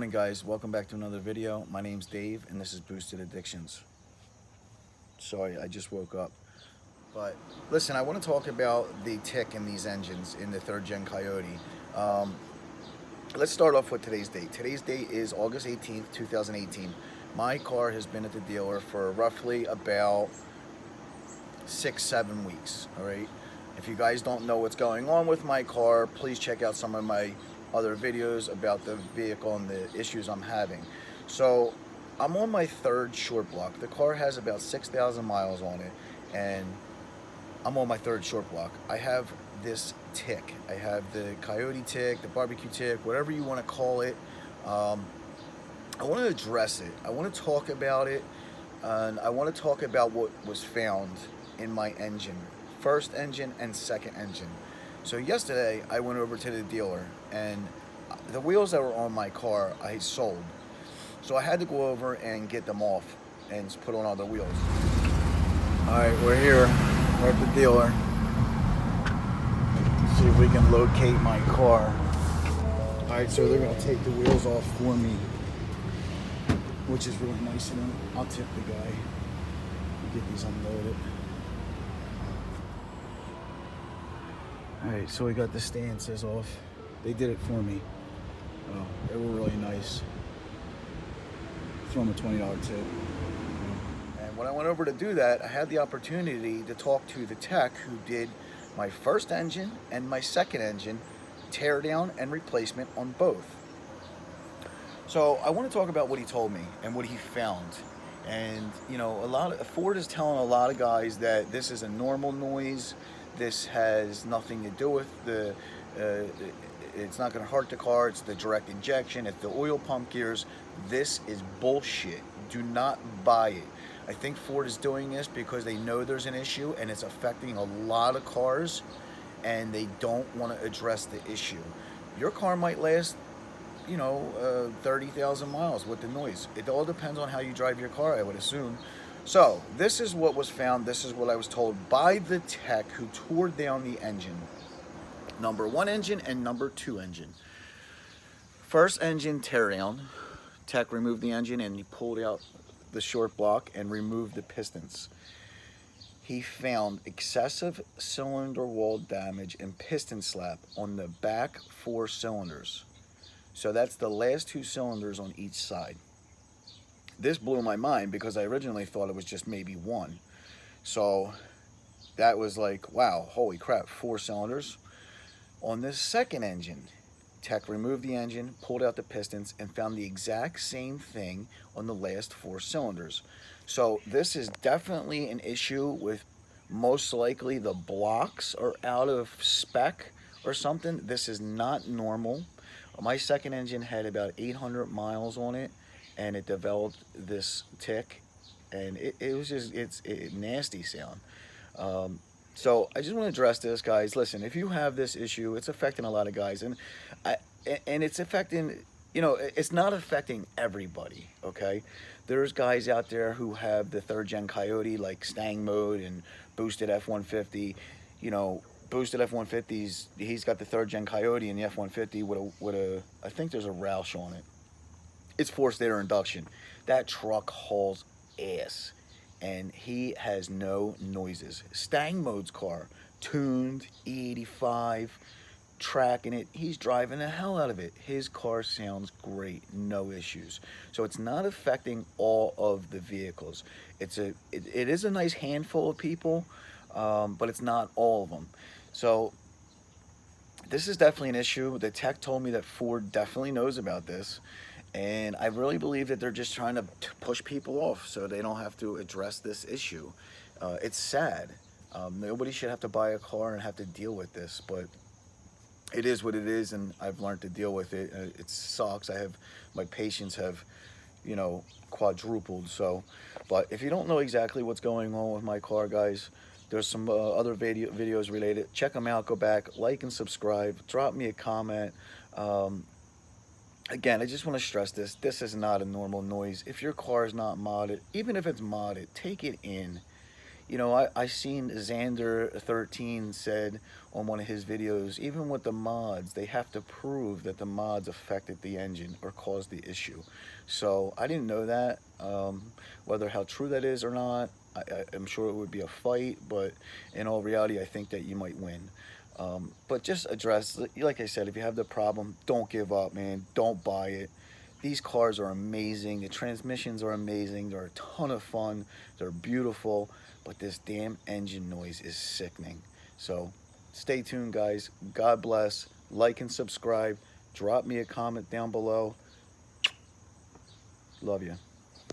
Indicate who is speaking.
Speaker 1: morning, guys. Welcome back to another video. My name's Dave and this is Boosted Addictions. Sorry, I just woke up. But listen, I want to talk about the tick in these engines in the third gen Coyote. Um, let's start off with today's date. Today's date is August 18th, 2018. My car has been at the dealer for roughly about 6-7 weeks. All right. If you guys don't know what's going on with my car, please check out some of my other videos about the vehicle and the issues I'm having. So I'm on my third short block. The car has about 6,000 miles on it, and I'm on my third short block. I have this tick. I have the coyote tick, the barbecue tick, whatever you want to call it. I want to address it. I want to talk about it, and I want to talk about what was found in my engine, first engine and second engine. So yesterday I went over to the dealer, and the wheels that were on my car I sold. So I had to go over and get them off and put on other wheels. Alright, we're here. We're at the dealer. See if we can locate my car. Alright, so they're going to take the wheels off for me, which is really nice of them. I'll tip the guy. Get these unloaded. Alright, so we got the stances off. They did it for me. Oh, they were really nice. Throw them a $20 tip. And when I went over to do that, I had the opportunity to talk to the tech who did my first engine and my second engine, tear down and replacement on both. So I want to talk about what he told me and what he found. And you know, Ford is telling a lot of guys that this is a normal noise. This has nothing to do with the, it's not going to hurt the car. It's the direct injection. It's the oil pump gears. This is bullshit. Do not buy it. I think Ford is doing this because they know there's an issue and it's affecting a lot of cars, and they don't want to address the issue. Your car might last, 30,000 miles with the noise. It all depends on how you drive your car, I would assume. So this is what was found. This is what I was told by the tech who tore down the engine. Number 1 engine and number 2 engine. First engine tear down. Tech removed the engine and he pulled out the short block and removed the pistons. He found excessive cylinder wall damage and piston slap on the back 4 cylinders. So that's the last 2 cylinders on each side. This blew my mind because I originally thought it was just maybe 1. So that was like, wow, holy crap, 4 cylinders. On this second engine, tech removed the engine, pulled out the pistons, and found the exact same thing on the last 4 cylinders. So this is definitely an issue with, most likely the blocks are out of spec or something. This is not normal. My second engine had about 800 miles on it, and it developed this tick, and it was just, it's a nasty sound. So I just want to address this, guys. Listen, if you have this issue, it's affecting a lot of guys, and it's affecting, it's not affecting everybody, okay? There's guys out there who have the third gen Coyote, like Mustang mode and boosted F-150, boosted F-150s. He's got the third gen Coyote and the F-150 with a I think there's a Roush on it. It's forced air induction. That truck hauls ass, and he has no noises. Stang mode's car, tuned, E85, tracking it. He's driving the hell out of it. His car sounds great, no issues. So it's not affecting all of the vehicles. It is a nice handful of people, but it's not all of them. So this is definitely an issue. The tech told me that Ford definitely knows about this, and I really believe that they're just trying to push people off so they don't have to address this issue. It's sad. Nobody should have to buy a car and have to deal with this, but it is what it is, and I've learned to deal with it. It sucks. My patience have, quadrupled. So, but if you don't know exactly what's going on with my car, guys, there's some other videos related. Check them out. Go back, like and subscribe. Drop me a comment. Again, I just want to stress this. This is not a normal noise. If your car is not modded, even if it's modded, take it in. You know, I seen Xander13 said on one of his videos, even with the mods, they have to prove that the mods affected the engine or caused the issue. So I didn't know that. Whether how true that is or not, I'm sure it would be a fight, but in all reality, I think that you might win. But just address, like I said, if you have the problem, don't give up, man. Don't buy it. These cars are amazing. The transmissions are amazing. They're a ton of fun. They're beautiful. But this damn engine noise is sickening. So stay tuned, guys. God bless. Like and subscribe. Drop me a comment down below. Love you.